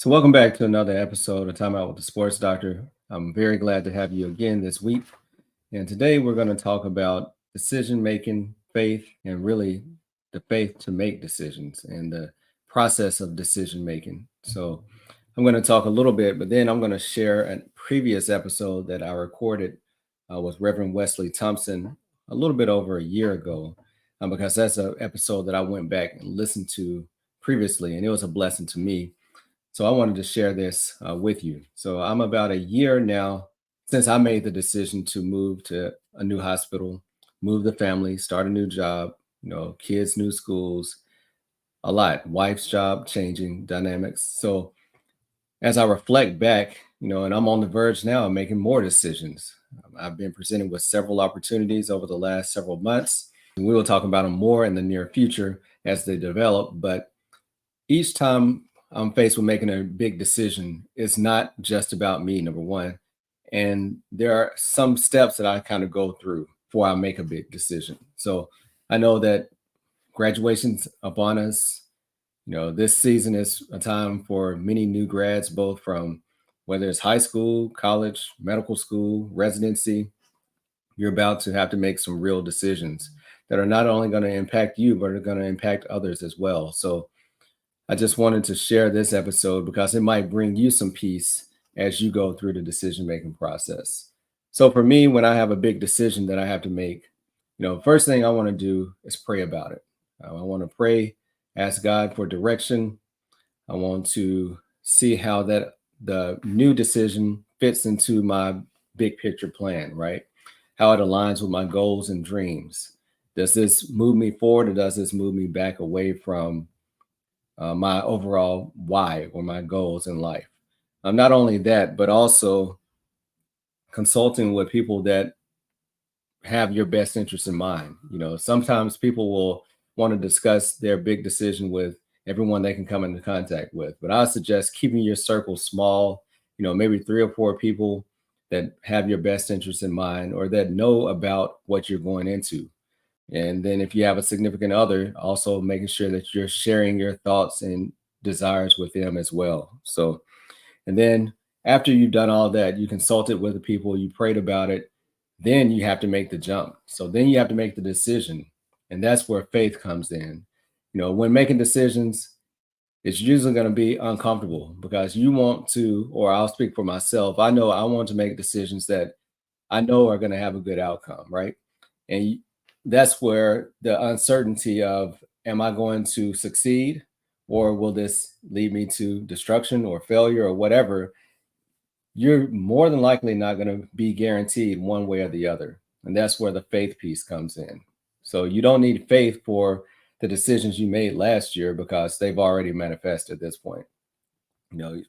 So, welcome back to another episode of Time Out with the Sports Doctor. I'm very glad to have you again this week. And today we're going to talk about decision making, faith, and really the faith to make decisions and the process of decision making. So, I'm going to talk a little bit, but then I'm going to share a previous episode that I recorded with Reverend Wesley Thompson a little bit over a year ago, because that's an episode that I went back and listened to previously, and it was a blessing to me. So I wanted to share this with you. So I'm about a year now since I made the decision to move to a new hospital, move the family, start a new job, kids, new schools, a lot, wife's job changing dynamics. So as I reflect back, and I'm on the verge now of making more decisions. I've been presented with several opportunities over the last several months. And we will talk about them more in the near future as they develop. But each time I'm faced with making a big decision, it's not just about me, number one. And there are some steps that I kind of go through before I make a big decision. So I know that graduation's upon us. This season is a time for many new grads, both from whether it's high school, college, medical school, residency. You're about to have to make some real decisions that are not only going to impact you, but are going to impact others as well. So I just wanted to share this episode because it might bring you some peace as you go through the decision making process. So for me, when I have a big decision that I have to make, first thing I want to do is pray about it. I want to pray, ask God for direction. I want to see how the new decision fits into my big picture plan, right? How it aligns with my goals and dreams. Does this move me forward or does this move me back away from my overall why or my goals in life? Not only that, but also consulting with people that have your best interest in mind. Sometimes people will want to discuss their big decision with everyone they can come into contact with. But I suggest keeping your circle small, maybe 3 or 4 people that have your best interest in mind or that know about what you're going into. And then if you have a significant other, also making sure that you're sharing your thoughts and desires with them as well. So, and then after you've done all that, you consulted with the people, you prayed about it, then you have to make the jump. So then you have to make the decision. And that's where faith comes in. When making decisions, it's usually going to be uncomfortable because you want to, or I'll speak for myself, I know I want to make decisions that I know are going to have a good outcome, right? And that's where the uncertainty of, am I going to succeed or will this lead me to destruction or failure or whatever? You're more than likely not going to be guaranteed one way or the other. And that's where the faith piece comes in. So you don't need faith for the decisions you made last year because they've already manifested at this point.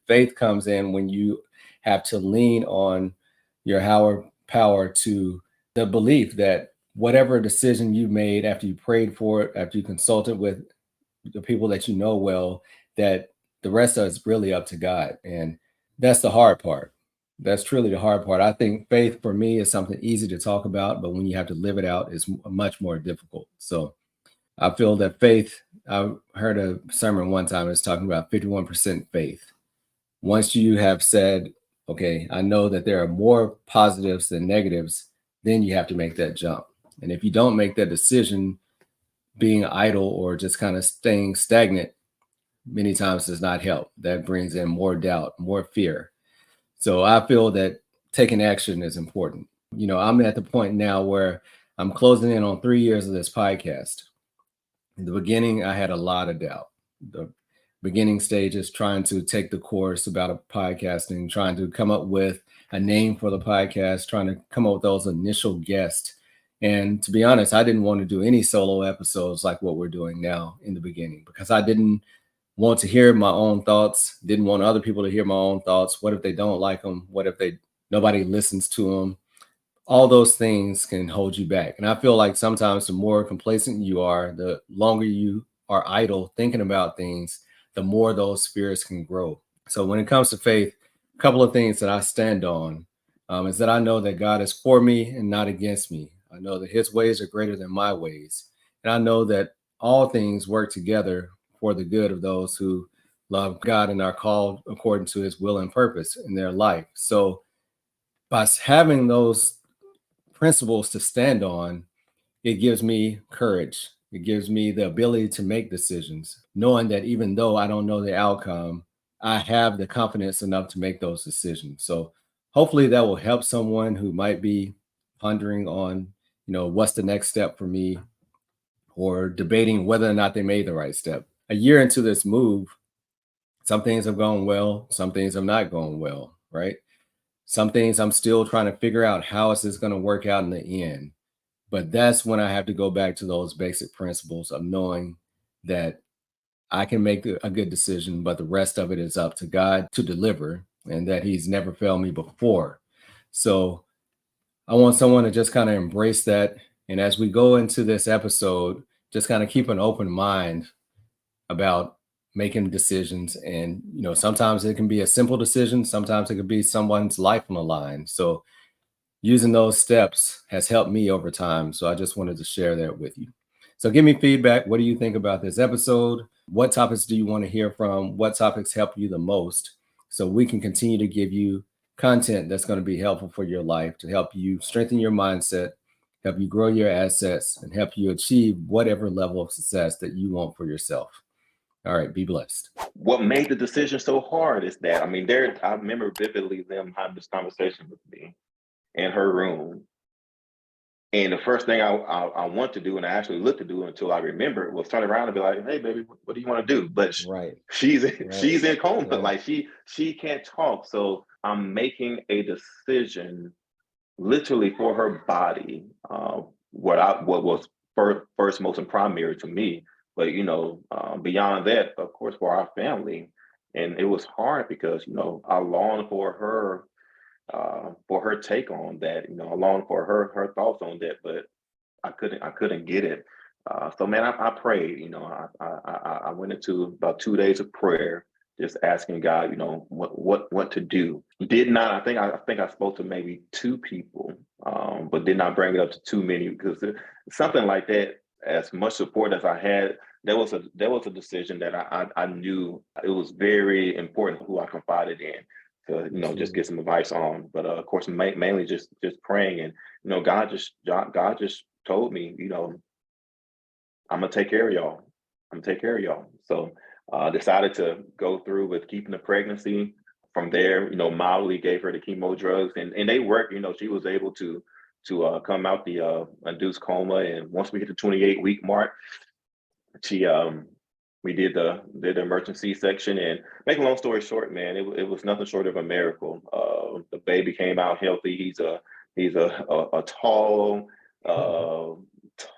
Faith comes in when you have to lean on your higher power to the belief that whatever decision you made after you prayed for it, after you consulted with the people that you know well, that the rest of it's really up to God. And that's the hard part. That's truly the hard part. I think faith for me is something easy to talk about, but when you have to live it out, it's much more difficult. So I feel that faith, I heard a sermon one time, it's talking about 51% faith. Once you have said, okay, I know that there are more positives than negatives, then you have to make that jump. And if you don't make that decision, being idle or just kind of staying stagnant many times does not help. That brings in more doubt, more fear. So I feel that taking action is important. I'm at the point now where I'm closing in on 3 years of this podcast. In the beginning, I had a lot of doubt. The beginning stages, trying to take the course about podcasting, trying to come up with a name for the podcast, trying to come up with those initial guests. And to be honest, I didn't want to do any solo episodes like what we're doing now in the beginning because I didn't want to hear my own thoughts, didn't want other people to hear my own thoughts. What if they don't like them? What if nobody listens to them? All those things can hold you back. And I feel like sometimes the more complacent you are, the longer you are idle thinking about things, the more those fears can grow. So when it comes to faith, a couple of things that I stand on is that I know that God is for me and not against me. I know that his ways are greater than my ways. And I know that all things work together for the good of those who love God and are called according to his will and purpose in their life. So by having those principles to stand on, it gives me courage. It gives me the ability to make decisions, knowing that even though I don't know the outcome, I have the confidence enough to make those decisions. So hopefully that will help someone who might be pondering on, what's the next step for me, or debating whether or not they made the right step. A year into this move, some things have gone well, some things have not gone well, right? Some things I'm still trying to figure out how is this going to work out in the end. But that's when I have to go back to those basic principles of knowing that I can make a good decision, but the rest of it is up to God to deliver, and that he's never failed me before. So I want someone to just kind of embrace that. And as we go into this episode, just kind of keep an open mind about making decisions. And, sometimes it can be a simple decision. Sometimes it could be someone's life on the line. So using those steps has helped me over time. So I just wanted to share that with you. So give me feedback. What do you think about this episode? What topics do you want to hear from? What topics help you the most? So we can continue to give you content that's going to be helpful for your life, to help you strengthen your mindset, help you grow your assets, and help you achieve whatever level of success that you want for yourself. All right, be blessed. What made the decision so hard is that, I remember vividly them having this conversation with me in her room. And the first thing I want to do, and I actually looked to do until I remembered, was turn around and be like, "Hey, baby, what do you want to do?" But Right. she's Right. in coma, Yeah. like she can't talk. So I'm making a decision, literally for her body. What was first, most and primary to me, but beyond that, of course, for our family. And it was hard because I longed for her take on that. I longed for her thoughts on that, but I couldn't get it. So man, I prayed. I went into about 2 days of prayer, just asking God, what to do. Did not. I think I spoke to maybe two people, but did not bring it up to too many, because something like that, as much support as I had, there was a decision that I knew it was very important who I confided in to just get some advice on. But of course, mainly just praying. And God just told me, I'm gonna take care of y'all. I'm gonna take care of y'all. So decided to go through with keeping the pregnancy. From there, mildly gave her the chemo drugs, and they worked. She was able to come out the induced coma. And once we hit the 28-week mark, she we did the emergency C-section. And make a long story short, man, it was nothing short of a miracle. The baby came out healthy. He's a tall,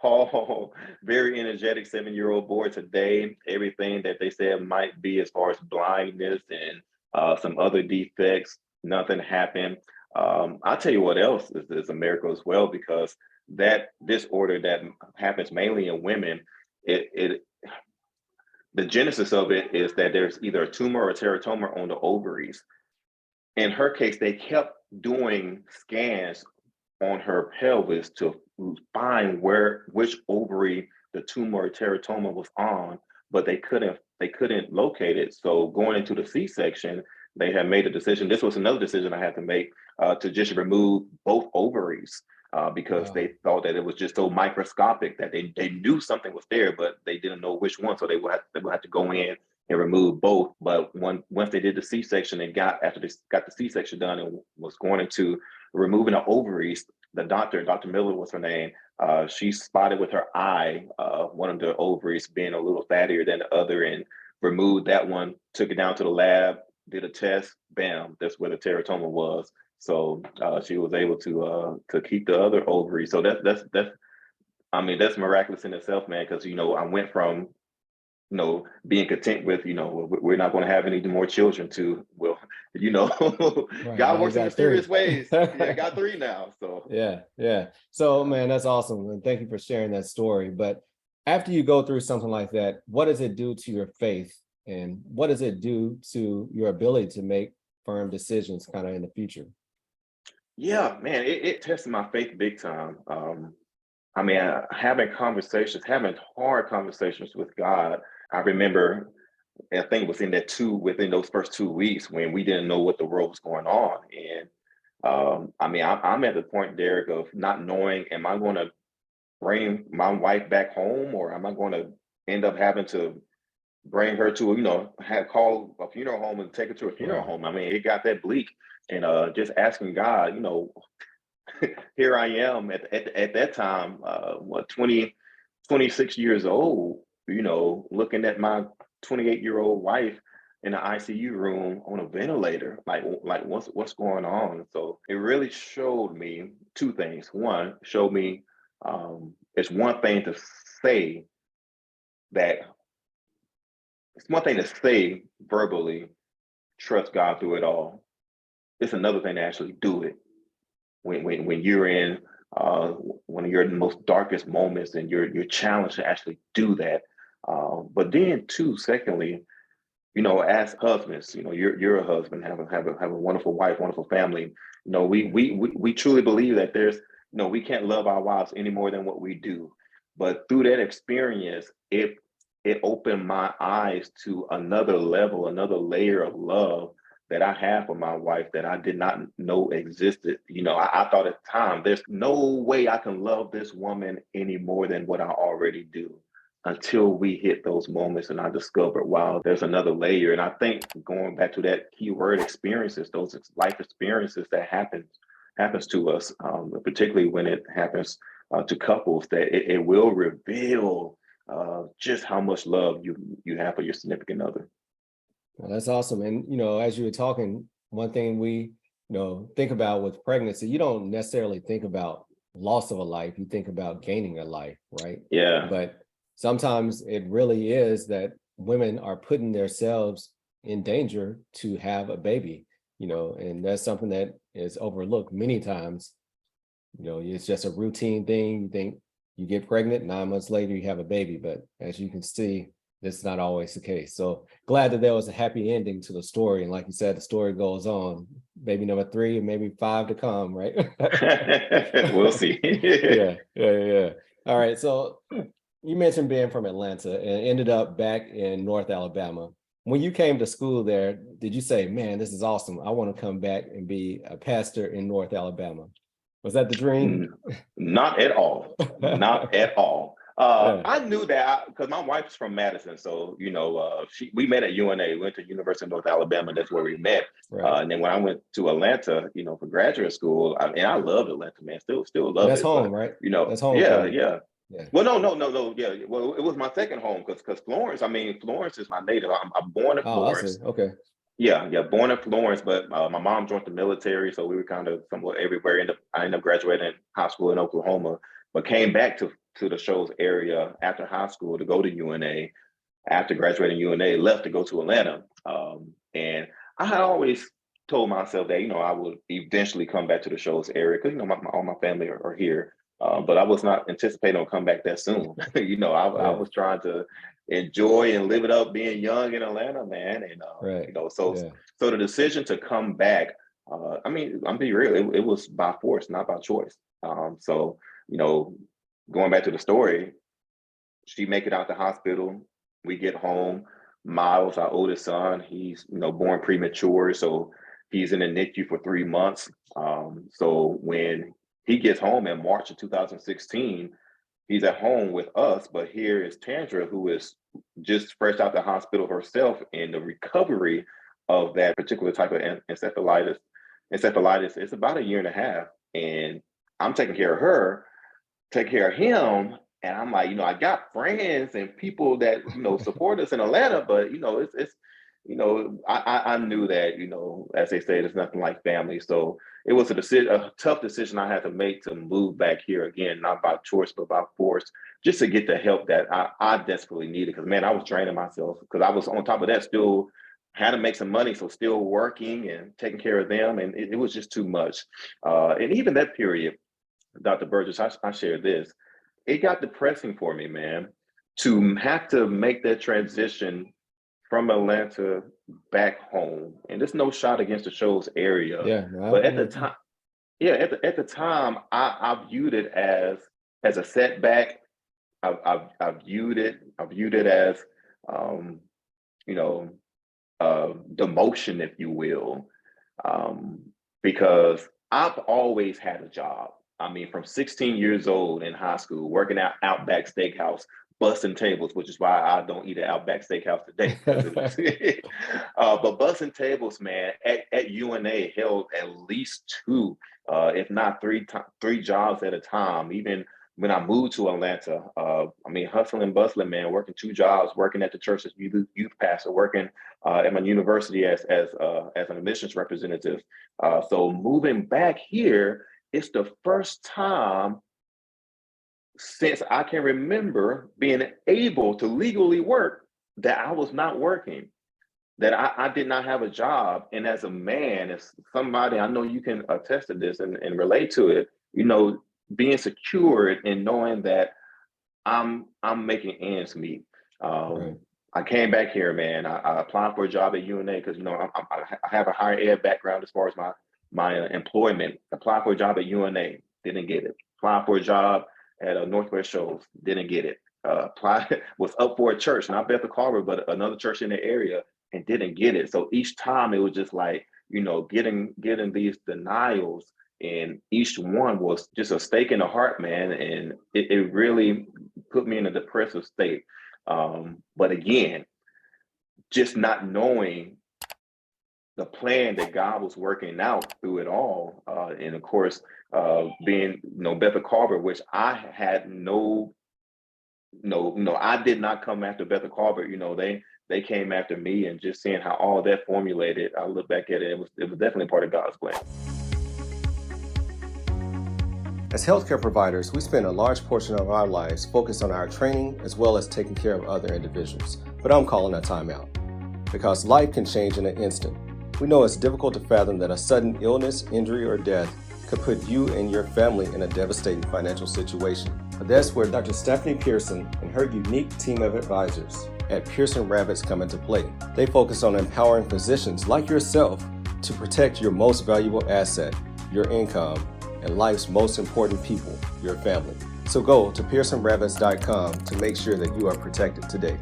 tall, very energetic 7-year-old boy today. Everything that they said might be as far as blindness and some other defects, nothing happened. I'll tell you what else is a miracle as well, because that disorder that happens mainly in women, it the genesis of it is that there's either a tumor or a teratoma on the ovaries. In her case, they kept doing scans on her pelvis to find which ovary the tumor or teratoma was on, but they couldn't locate it. So going into the C-section, they had made a decision. This was another decision I had to make, to just remove both ovaries, because they thought that it was just so microscopic that they knew something was there, but they didn't know which one. So they would have to go in and remove both. But once they did the C-section and after they got the C-section done and was going into removing the ovaries, the doctor, Dr. Miller was her name, she spotted with her eye one of the ovaries being a little fattier than the other, and removed that one, took it down to the lab, did a test, bam, that's where the teratoma was. So she was able to keep the other ovary. So that's that's miraculous in itself, man, because I went from being content with, we're not going to have any more children, to, well, Right, God now you works in got three. mysterious ways. Yeah, I got three now. So Yeah. So man, that's awesome. And thank you for sharing that story. But after you go through something like that, what does it do to your faith? And what does it do to your ability to make firm decisions kind of in the future? yeah, man, it tested my faith big time. Having hard conversations with God. I remember I think it was within those first 2 weeks when we didn't know what the world was going on. And I mean, I'm at the point, Derrick, of not knowing, am I going to bring my wife back home, or am I going to end up having to bring her to, call a funeral home and take her to a funeral Wow. home? I mean, it got that bleak. And just asking God, here I am at that time, 26 years old, looking at my 28-year-old wife in the ICU room on a ventilator, like what's going on? So it really showed me two things. One, showed me it's one thing to say that it's one thing to say verbally, trust God through it all. It's another thing to actually do it when you're in uh, one of your most darkest moments, and you're challenged to actually do that. But then, too, secondly, as husbands, you're a husband, have a wonderful wife, wonderful family. We truly believe that we can't love our wives any more than what we do. But through that experience, it opened my eyes to another level, another layer of love that I have for my wife that I did not know existed. I thought at the time, there's no way I can love this woman any more than what I already do, until we hit those moments and I discovered, wow, there's another layer. And I think, going back to that key word, experiences, those life experiences that happens to us, particularly when it happens to couples, that it will reveal just how much love you have for your significant other. Well, that's awesome. And, as you were talking, one thing we, think about with pregnancy, you don't necessarily think about loss of a life. You think about gaining a life, right? Yeah. But sometimes it really is that women are putting themselves in danger to have a baby, and that's something that is overlooked many times. It's just a routine thing. You think you get pregnant, 9 months later, you have a baby. But as you can see, that's not always the case. So glad that there was a happy ending to the story. And like you said, the story goes on. Baby number 3 and maybe 5 to come, right? We'll see. Yeah. All right. So you mentioned being from Atlanta and ended up back in North Alabama. When you came to school there, did you say, man, this is awesome, I want to come back and be a pastor in North Alabama? Was that the dream? Not at all. Not at all. Yeah. I knew that because my wife's from Madison, so we met at UNA. We went to University of North Alabama. That's where we met. Right. And then when I went to Atlanta, for graduate school, and I loved Atlanta, man. Still love That's it. home, But right? That's home for yeah, you. yeah. Yeah. Well, no. Yeah. Well, it was my second home because Florence. I mean, Florence is my native. I'm born in Oh, I see. Florence. Okay. Yeah, born in Florence, but my mom joined the military, so we were kind of somewhat everywhere. I ended up graduating high school in Oklahoma, but came back to the Shoals area after high school to go to UNA. After graduating UNA, left to go to Atlanta, and I had always told myself that I would eventually come back to the Shoals area because all my family are here. But I was not anticipating on coming back that soon. I Yeah. was trying to enjoy and live it up being young in Atlanta, man. And Right. so Yeah. so the decision to come back, I mean, I'm being real, it was by force, not by choice. So you know, going back to the story, she make it out the hospital. We get home. Miles, our oldest son, he's born premature, so he's in the NICU for 3 months. So when he gets home in March of 2016, he's at home with us. But here is Tandra, who is just fresh out the hospital herself in the recovery of that particular type of encephalitis. Encephalitis is about a year and a half, and I'm taking care of her, take care of him. And I'm like, I got friends and people that, support us in Atlanta, but I knew that, as they say, there's nothing like family. So it was a tough decision I had to make to move back here again, not by choice, but by force, just to get the help that I desperately needed. Because man, I was draining myself because I was on top of that still had to make some money. So still working and taking care of them. And it was just too much. And even that period, Dr. Burgess, I shared this. It got depressing for me, man, to have to make that transition from Atlanta back home. And there's no shot against the Shoals area, Yeah. but at the time, at the time, I viewed it as a setback. I viewed it as you know, demotion, if you will, because I've always had a job. I mean, from 16 years old in high school, working at Outback Steakhouse, busting tables, which is why I don't eat at Outback Steakhouse today. But busting tables, man, at UNA held at least two, if not three jobs at a time. Even when I moved to Atlanta, I mean, hustling and bustling, man, working two jobs, working at the church as youth pastor, working at my university as an admissions representative. So moving back here, it's the first time since I can remember being able to legally work that I was not working, that I did not have a job. And as a man, as somebody, I know you can attest to this and relate to it, you know, being secured and knowing that I'm making ends meet. Right. I came back here, man. I applied for a job at UNA because, you know, I have a higher ed background as far as my employment. Applied for a job at UNA, didn't get it. Applied for a job at Northwest Shoals, didn't get it. Applied, was up for a church, not Bethel Colbert, but another church in the area, and didn't get it. So each time it was just like, you know, getting these denials, and each one was just a stake in the heart, man. And it really put me in a depressive state. But again, just not knowing the plan that God was working out through it all. And of course, being, you know, Bethel Colbert, which I had no, I did not come after Bethel Colbert. You know, they came after me, and just seeing how all that formulated, I look back at it, it was definitely part of God's plan. As healthcare providers, we spend a large portion of our lives focused on our training as well as taking care of other individuals. But I'm calling a timeout because life can change in an instant. We know it's difficult to fathom that a sudden illness, injury, or death could put you and your family in a devastating financial situation. But that's where Dr. Stephanie Pearson and her unique team of advisors at Pearson Ravitz come into play. They focus on empowering physicians like yourself to protect your most valuable asset, your income, and life's most important people, your family. So go to pearsonravitz.com to make sure that you are protected today.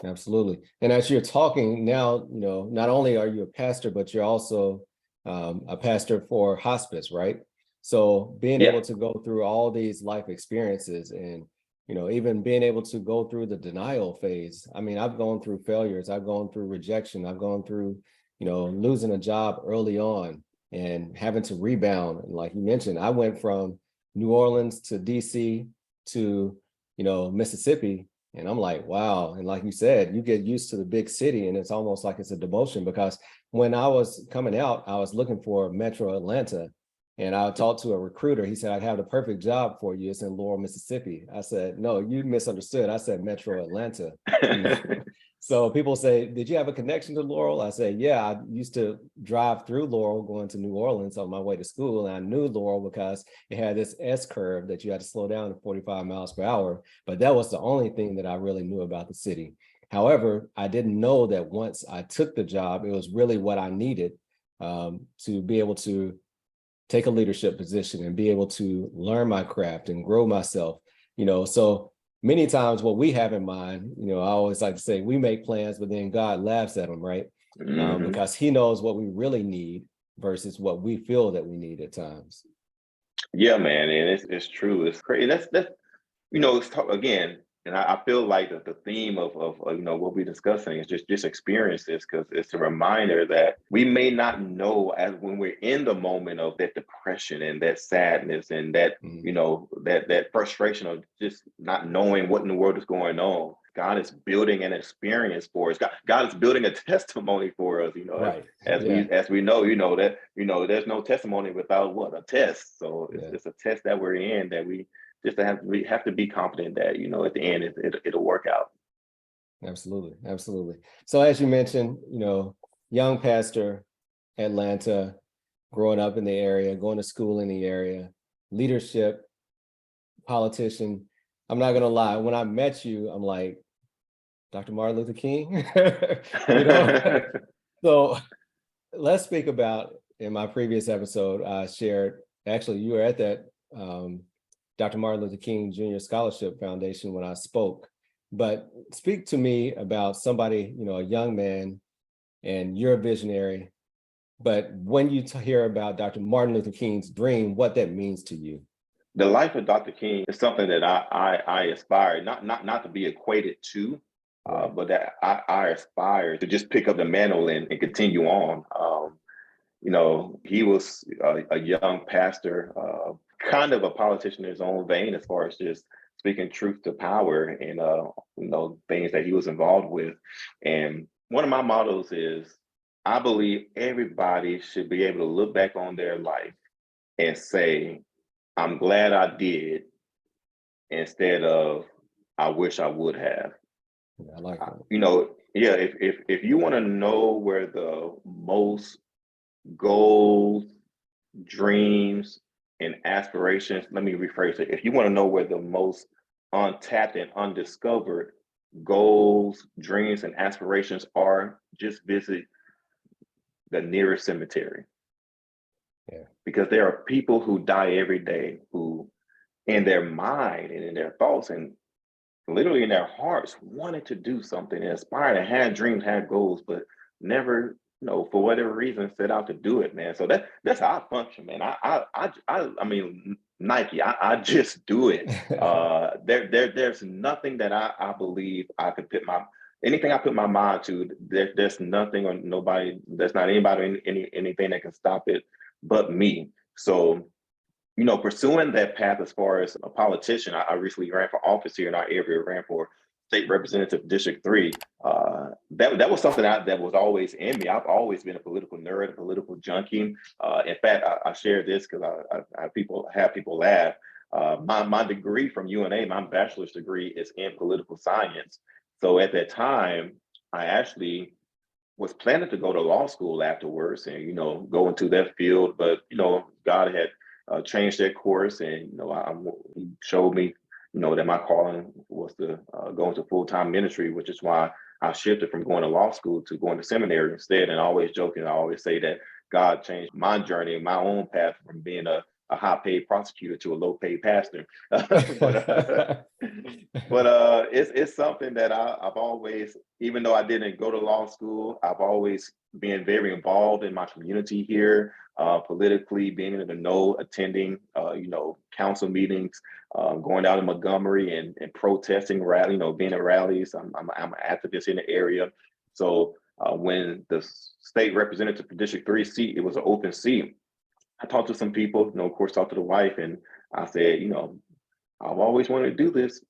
Absolutely. And as you're talking now, you know, not only are you a pastor, but you're also a pastor for hospice, right? So being able to go through all these life experiences and, you know, even being able to go through the denial phase. I mean, I've gone through failures. I've gone through rejection. I've gone through, you know, losing a job early on and having to rebound. And like you mentioned, I went from New Orleans to DC to, you know, Mississippi. And I'm like, wow. And like you said, you get used to the big city and it's almost like it's a demotion, because when I was coming out, I was looking for Metro Atlanta. And I talked to a recruiter. He said, I have the perfect job for you. It's in Laurel, Mississippi. I said, no, you misunderstood. I said Metro Atlanta. So people say, did you have a connection to Laurel? I said, yeah, I used to drive through Laurel going to New Orleans on my way to school. And I knew Laurel because it had this S curve that you had to slow down to 45 miles per hour. But that was the only thing that I really knew about the city. However, I didn't know that once I took the job, it was really what I needed to be able to take a leadership position and be able to learn my craft and grow myself, you know. So many times what we have in mind, you know, I always like to say we make plans, but then God laughs at them, right? Because he knows what we really need versus what we feel that we need at times. Yeah, man, and it's true. It's crazy. That's you know, again, and I feel like the theme of you know what we're discussing is just experiences, because it's a reminder that we may not know as when we're in the moment of that depression and that sadness and that you know that frustration of just not knowing what in the world is going on. God is building an experience for us. God is building a testimony for us. You know, Right. as we know, you know that there's no testimony without what, a test. So it's a test that we're in, that we have to be confident that, you know, at the end it'll work out. Absolutely. Absolutely. So as you mentioned, you know, young pastor, Atlanta, growing up in the area, going to school in the area, leadership, politician. I'm not going to lie. When I met you, I'm like, Dr. Martin Luther King, you know? So let's speak about, in my previous episode, I shared, actually, you were at that Dr. Martin Luther King Jr. Scholarship Foundation when I spoke. But speak to me about somebody, a young man, and you're a visionary. But when you hear about Dr. Martin Luther King's dream, what that means to you. The life of Dr. King is something that I aspire not to be equated to, Right. but that I aspire to just pick up the mantle and continue on. He was a young pastor, kind of a politician in his own vein, as far as just speaking truth to power and things that he was involved with. And one of my mottos is, I believe everybody should be able to look back on their life and say, I'm glad I did, instead of I wish I would have. I like that. Yeah, if you want to know where the most goals, dreams, and aspirations, let me rephrase it. If you want to know where the most untapped and undiscovered goals, dreams, and aspirations are, just visit the nearest cemetery. Yeah. Because there are people who die every day who, in their mind and in their thoughts and literally in their hearts, wanted to do something, and aspired, and had dreams, had goals, but never, for whatever reason, set out to do it, man. So that's how I function, man. I mean, Nike, I just do it. There's nothing that I believe I could put anything I put my mind to. There's nothing or nobody. There's not anybody, anything that can stop it, but me. So, pursuing that path as far as a politician, I recently ran for office here in our area, ran for state representative District 3. That was something that was always in me. I've always been a political nerd, a political junkie. In fact, I share this because I have people laugh. My degree from UNA, my bachelor's degree, is in political science. So at that time, I actually was planning to go to law school afterwards and, go into that field. But, God had changed that course, and he showed me, that my calling was to go into full-time ministry, which is why I shifted from going to law school to going to seminary instead. And I always joking, I always say that God changed my journey and my own path from being a high-paid prosecutor to a low-paid pastor. but it's something that I've always, even though I didn't go to law school, I've always been very involved in my community here, politically, being in the know, attending, council meetings, going out in Montgomery and protesting, being at rallies. I'm an activist in the area. So when the state representative for District 3 seat, it was an open seat. I talked to some people, of course, talked to the wife, and I said, I've always wanted to do this,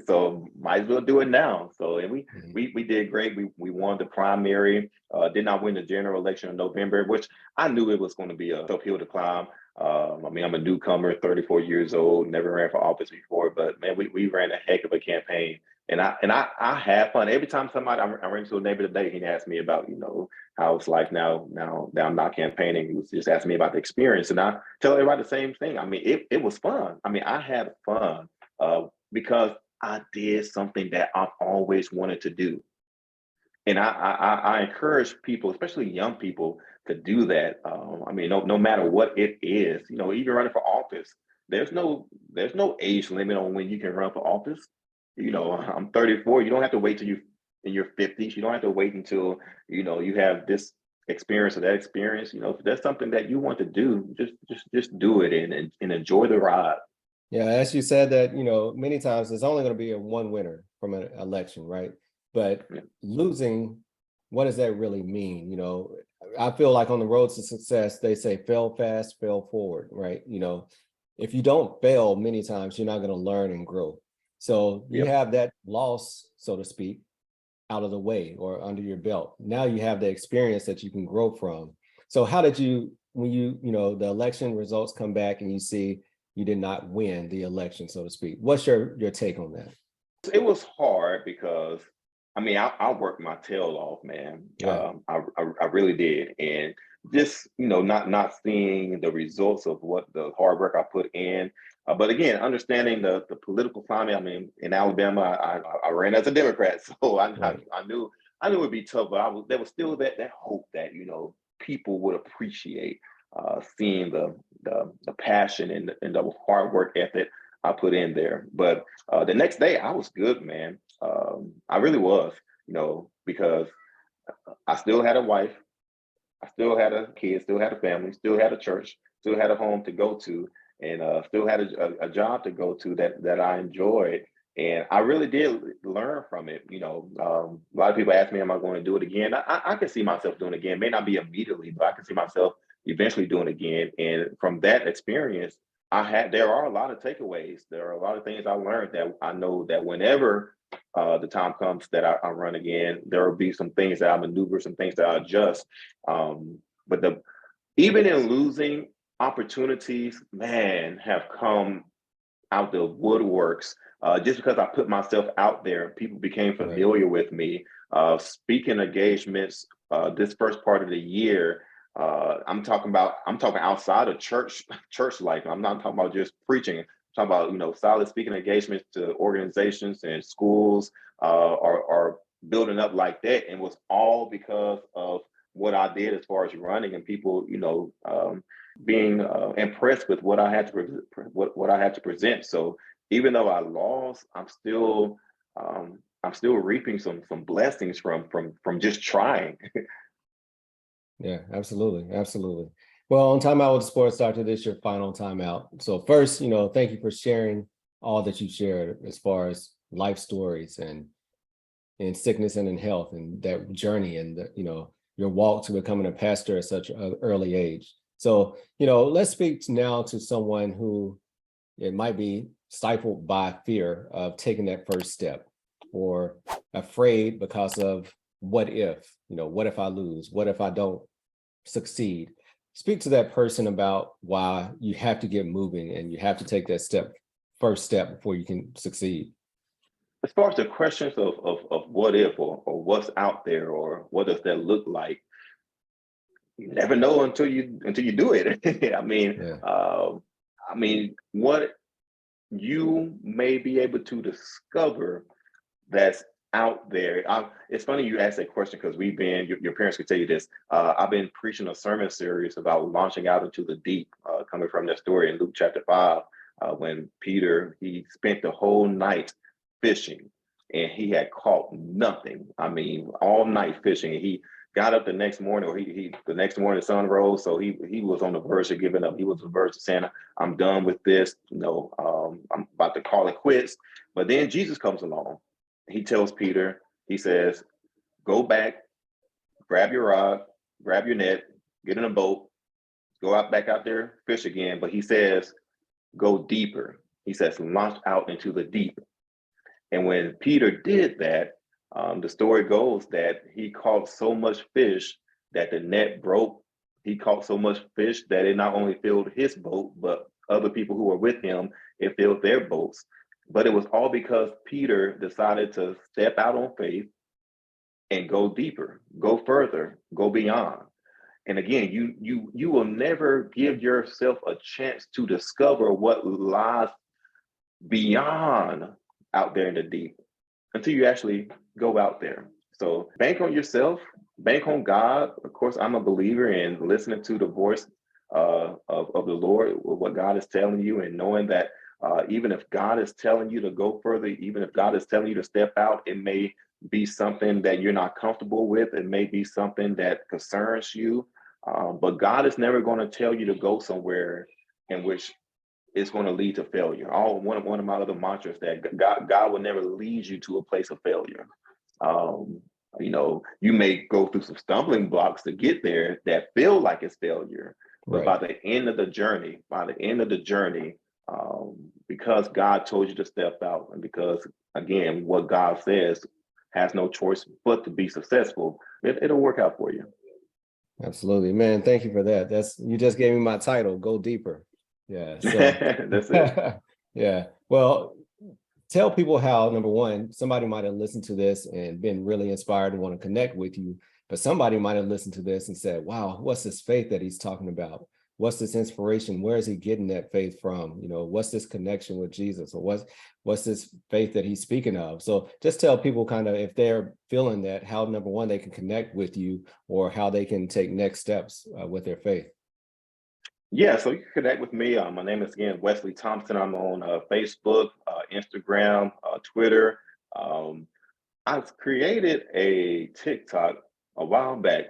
so might as well do it now. So and we did great. We won the primary, did not win the general election in November, which I knew it was going to be a tough hill to climb. I'm a newcomer, 34 years old, never ran for office before, but man, we ran a heck of a campaign. And I had fun. Every time I ran into a neighbor today, he asked me about, how it's like now that I'm not campaigning. He was just asking me about the experience. And I tell everybody the same thing. It was fun. I had fun because I did something that I've always wanted to do. And I encourage people, especially young people, to do that. No matter what it is, even running for office, there's no age limit on when you can run for office. I'm 34. You don't have to wait till you in your 50s. You don't have to wait until you have this experience or that experience. If there's something that you want to do, just do it and enjoy the ride. Yeah, as you said that, many times there's only going to be one winner from an election, right? But losing, what does that really mean? I feel like on the road to success, they say fail fast, fail forward, right? If you don't fail many times, you're not going to learn and grow. So you have that loss, so to speak, out of the way or under your belt. Now you have the experience that you can grow from. So how did you, when the election results come back and you see you did not win the election, so to speak, what's your take on that? It was hard because I worked my tail off, man. Yeah. I really did. And just, not seeing the results of what the hard work I put in. But again, understanding the political climate. In Alabama, I ran as a Democrat, so I knew it would be tough. But there was still that hope that people would appreciate seeing the passion and the hard work ethic I put in there. But the next day, I was good, man. I really was, because I still had a wife, I still had a kid, still had a family, still had a church, still had a home to go to, and still had a job to go to that I enjoyed. And I really did learn from it. A lot of people ask me, "Am I going to do it again?" I can see myself doing it again. May not be immediately, but I can see myself eventually doing it again. And from that experience, there are a lot of takeaways. There are a lot of things I learned that I know that whenever the time comes that I run again, there will be some things that I maneuver, some things that I adjust. But even in losing, opportunities, man, have come out the woodworks. Just because I put myself out there, people became familiar with me. Speaking engagements, this first part of the year, I'm talking outside of church life. I'm not talking about just preaching. I'm talking about solid speaking engagements to organizations and schools, are building up like that, and was all because of what I did as far as running, and people being impressed with what I had to present. So even though I lost, I'm still reaping some blessings from just trying. Yeah, absolutely. Absolutely. Well, on Time Out with the Sports Doctor, this is your final timeout. So first, thank you for sharing all that you shared as far as life stories and in sickness and in health, and that journey, and your walk to becoming a pastor at such an early age. So, let's speak now to someone who it might be stifled by fear of taking that first step, or afraid because of what if I lose? What if I don't succeed? Speak to that person about why you have to get moving and you have to take that first step before you can succeed. As far as the questions of what if, or what's out there, or what does that look like, you never know until you do it. Yeah. What you may be able to discover that's out there. It's funny you asked that question, because your parents could tell you this. I've been preaching a sermon series about launching out into the deep, coming from that story in Luke chapter 5, when Peter, he spent the whole night fishing and he had caught nothing. All night fishing. And he got up the next morning, or the next morning the sun rose, so he was on the verge of giving up. He was on the verge of saying, "I'm done with this. I'm about to call it quits." But then Jesus comes along. He tells Peter, he says, "Go back, grab your rod, grab your net, get in a boat, back out there, fish again." But he says, "Go deeper." He says, "Launch out into the deep." And when Peter did that, the story goes that he caught so much fish that the net broke. He caught so much fish that it not only filled his boat, but other people who were with him, it filled their boats. But it was all because Peter decided to step out on faith and go deeper, go further, go beyond. And again, you will never give yourself a chance to discover what lies beyond out there in the deep until you actually go out there. So bank on yourself, bank on God. Of course, I'm a believer in listening to the voice of the Lord, what God is telling you, and knowing that even if God is telling you to go further, even if God is telling you to step out, it may be something that you're not comfortable with. It may be something that concerns you. But God is never going to tell you to go somewhere in which it's going to lead to failure. One of my other mantras, that God will never lead you to a place of failure. You may go through some stumbling blocks to get there that feel like it's failure, but by the end of the journey, because God told you to step out, and because again, what God says has no choice but to be successful, it'll work out for you. Absolutely, man. Thank you for that. You just gave me my title, Go Deeper. Yeah. So that's it. Yeah. Well, tell people how, number one, somebody might have listened to this and been really inspired to want to connect with you, but somebody might have listened to this and said, wow, what's this faith that he's talking about? What's this inspiration? Where is he getting that faith from? What's this connection with Jesus? Or what's this faith that he's speaking of? So just tell people kind of, if they're feeling that, how, number one, they can connect with you, or how they can take next steps with their faith. Yeah, so you can connect with me. My name is, again, Wesley Thompson. I'm on Facebook, Instagram, Twitter. I've created a TikTok a while back.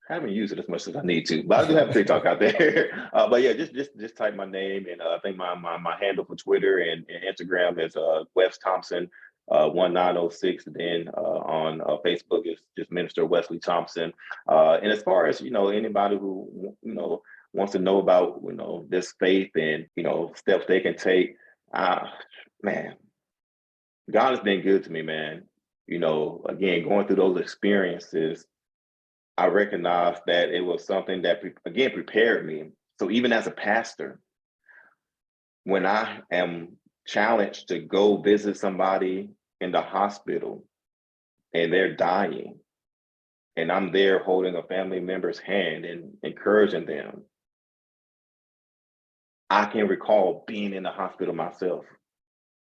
I haven't used it as much as I need to, but I do have TikTok out there. But yeah, just type my name, and I think my handle for Twitter and Instagram is Wes Thompson 1906. Then on Facebook is just Minister Wesley Thompson. And as far as anybody who wants to know about this faith and steps they can take, man, God has been good to me, man. Again, going through those experiences, I recognized that it was something that prepared me. So even as a pastor, when I am challenged to go visit somebody in the hospital and they're dying, and I'm there holding a family member's hand and encouraging them, I can recall being in the hospital myself,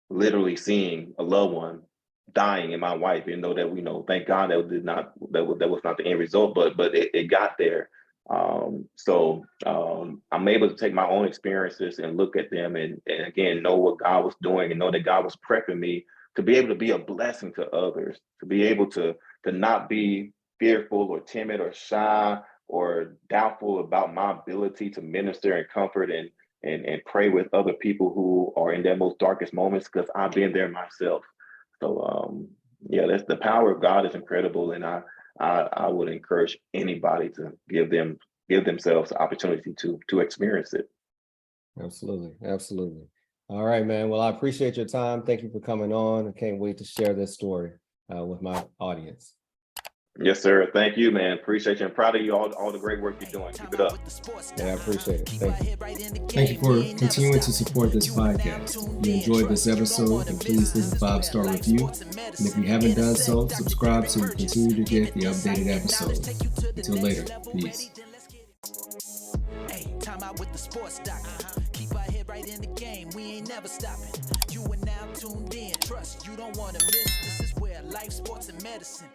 literally seeing a loved one dying in my wife, even though that thank God that was not the end result, but it got there. I'm able to take my own experiences and look at them and again know what God was doing and know that God was prepping me to be able to be a blessing to others, to be able to not be fearful or timid or shy or doubtful about my ability to minister and comfort and pray with other people who are in their most darkest moments, because I've been there myself. So yeah, that's the power of God is incredible, and I would encourage anybody to give themselves the opportunity to experience it. Absolutely. All right, man. Well, I appreciate your time. Thank you for coming on. I can't wait to share this story with my audience. Yes, sir. Thank you, man. Appreciate you. I'm proud of you, all the great work you're doing. Keep it up. Yeah, I appreciate it. Thank you. Thank you for continuing to support this podcast. If you enjoyed this episode, then please leave a 5-star review. And if you haven't done so, subscribe so you continue to get the updated episodes. Until later, peace. TimeOut with the sports doctor. Keep our head right in the game. We ain't never stopping. You are now tuned in. Trust you don't want to miss. This is where life, sports, and medicine.